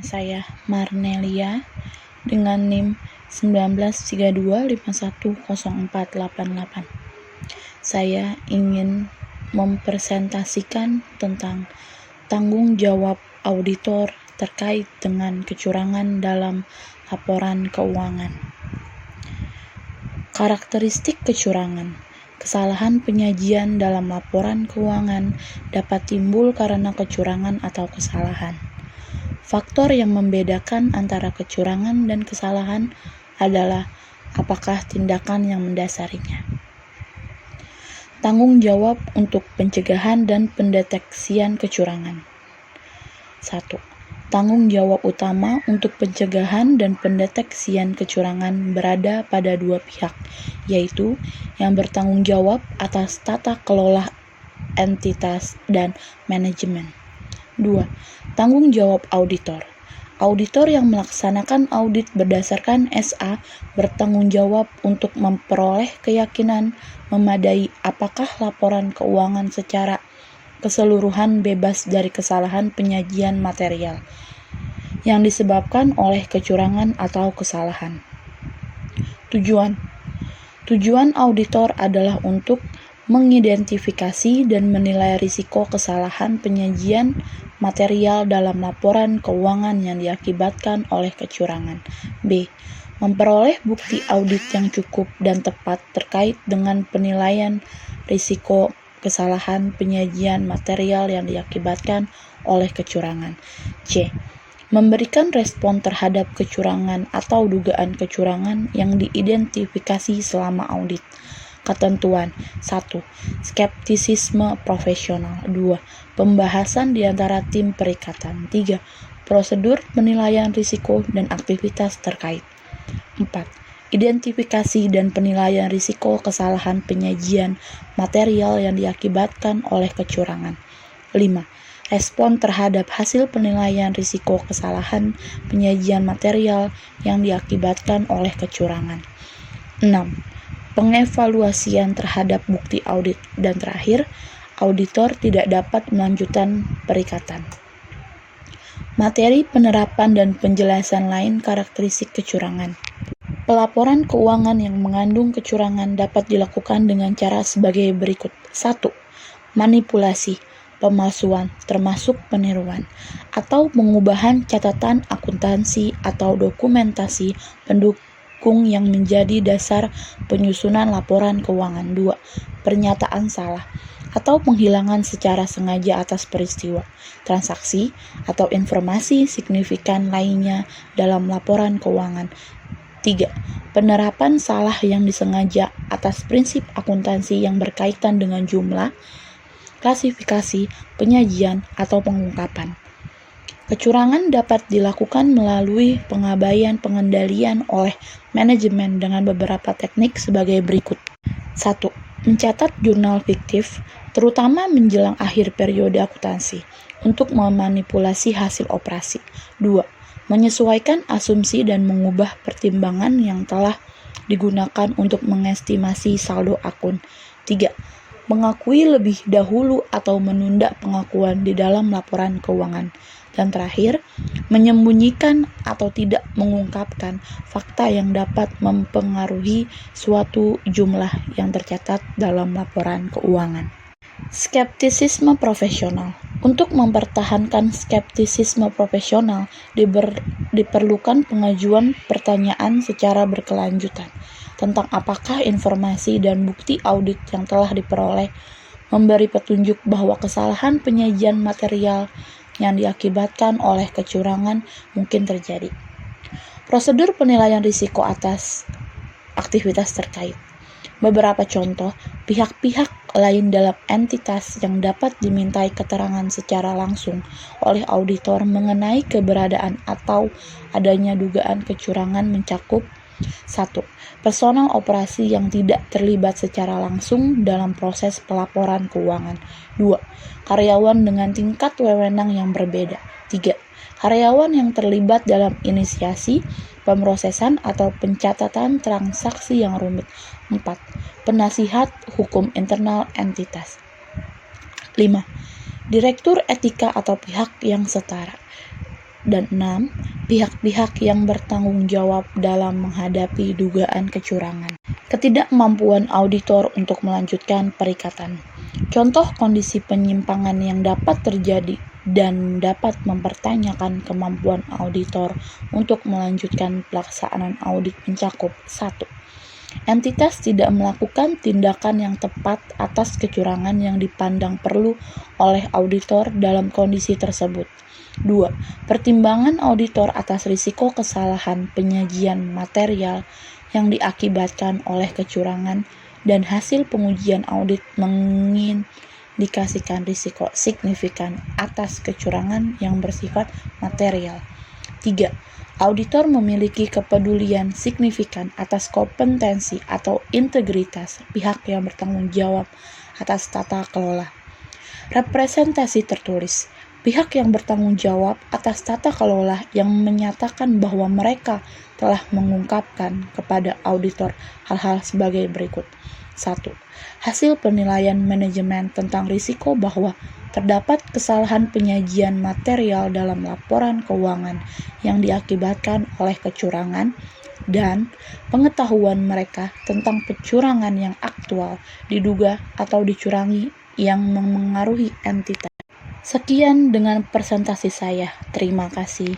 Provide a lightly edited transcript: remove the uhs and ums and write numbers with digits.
Saya Marnelia dengan NIM 1932510488. Saya ingin mempresentasikan tentang tanggung jawab auditor terkait dengan kecurangan dalam laporan keuangan. Karakteristik kecurangan. Kesalahan penyajian dalam laporan keuangan dapat timbul karena kecurangan atau kesalahan. Faktor yang membedakan antara kecurangan dan kesalahan adalah apakah tindakan yang mendasarinya. Tanggung jawab untuk pencegahan dan pendeteksian kecurangan. 1. Tanggung jawab utama untuk pencegahan dan pendeteksian kecurangan berada pada dua pihak, yaitu yang bertanggung jawab atas tata kelola entitas dan manajemen. 2. Tanggung jawab auditor. Auditor yang melaksanakan audit berdasarkan SA bertanggung jawab untuk memperoleh keyakinan memadai apakah laporan keuangan secara keseluruhan bebas dari kesalahan penyajian material yang disebabkan oleh kecurangan atau kesalahan. Tujuan auditor adalah untuk mengidentifikasi dan menilai risiko kesalahan penyajian material dalam laporan keuangan yang diakibatkan oleh kecurangan. B. Memperoleh bukti audit yang cukup dan tepat terkait dengan penilaian risiko kesalahan penyajian material yang diakibatkan oleh kecurangan. C. Memberikan respon terhadap kecurangan atau dugaan kecurangan yang diidentifikasi selama audit. Ketentuan. 1. Skeptisisme profesional. 2. Pembahasan di antara tim perikatan. 3. Prosedur penilaian risiko dan aktivitas terkait. 4. Identifikasi dan penilaian risiko kesalahan penyajian material yang diakibatkan oleh kecurangan. 5. Respon terhadap hasil penilaian risiko kesalahan penyajian material yang diakibatkan oleh kecurangan. 6. Pengevaluasian terhadap bukti audit. Dan terakhir, auditor tidak dapat melanjutkan perikatan. Materi penerapan dan penjelasan lain karakteristik kecurangan. Pelaporan keuangan yang mengandung kecurangan dapat dilakukan dengan cara sebagai berikut. 1. Manipulasi, pemalsuan, termasuk peniruan, atau pengubahan catatan akuntansi atau dokumentasi pendukung yang menjadi dasar penyusunan laporan keuangan. 2. Pernyataan salah atau penghilangan secara sengaja atas peristiwa, transaksi, atau informasi signifikan lainnya dalam laporan keuangan. 3. Penerapan salah yang disengaja atas prinsip akuntansi yang berkaitan dengan jumlah, klasifikasi, penyajian, atau pengungkapan. Kecurangan dapat dilakukan melalui pengabaian pengendalian oleh manajemen dengan beberapa teknik sebagai berikut. 1. Mencatat jurnal fiktif, terutama menjelang akhir periode akuntansi, untuk memanipulasi hasil operasi. 2. Menyesuaikan asumsi dan mengubah pertimbangan yang telah digunakan untuk mengestimasi saldo akun. 3. Mengakui lebih dahulu atau menunda pengakuan di dalam laporan keuangan. Dan terakhir, menyembunyikan atau tidak mengungkapkan fakta yang dapat mempengaruhi suatu jumlah yang tercatat dalam laporan keuangan. Skeptisisme profesional. Untuk mempertahankan skeptisisme profesional, diperlukan pengajuan pertanyaan secara berkelanjutan tentang apakah informasi dan bukti audit yang telah diperoleh memberi petunjuk bahwa kesalahan penyajian material yang diakibatkan oleh kecurangan mungkin terjadi. Prosedur penilaian risiko atas aktivitas terkait. Beberapa contoh, pihak-pihak lain dalam entitas yang dapat dimintai keterangan secara langsung oleh auditor mengenai keberadaan atau adanya dugaan kecurangan mencakup 1. Personal operasi yang tidak terlibat secara langsung dalam proses pelaporan keuangan. 2. Karyawan dengan tingkat wewenang yang berbeda. 3. Karyawan yang terlibat dalam inisiasi, pemrosesan atau pencatatan transaksi yang rumit. 4. Penasihat hukum internal entitas. 5. Direktur etika atau pihak yang setara. Dan 6. Pihak-pihak yang bertanggung jawab dalam menghadapi dugaan kecurangan. Ketidakmampuan auditor untuk melanjutkan perikatan. Contoh kondisi penyimpangan yang dapat terjadi dan dapat mempertanyakan kemampuan auditor untuk melanjutkan pelaksanaan audit mencakup 1. Entitas tidak melakukan tindakan yang tepat atas kecurangan yang dipandang perlu oleh auditor dalam kondisi tersebut. 2. Pertimbangan auditor atas risiko kesalahan penyajian material yang diakibatkan oleh kecurangan dan hasil pengujian audit mengindikasikan risiko signifikan atas kecurangan yang bersifat material. 3. Auditor memiliki kepedulian signifikan atas kompetensi atau integritas pihak yang bertanggung jawab atas tata kelola. Representasi tertulis. Pihak yang bertanggung jawab atas tata kelola yang menyatakan bahwa mereka telah mengungkapkan kepada auditor hal-hal sebagai berikut. 1. Hasil penilaian manajemen tentang risiko bahwa terdapat kesalahan penyajian material dalam laporan keuangan yang diakibatkan oleh kecurangan dan pengetahuan mereka tentang kecurangan yang aktual, diduga atau dicurangi yang memengaruhi entitas. Sekian dengan presentasi saya. Terima kasih.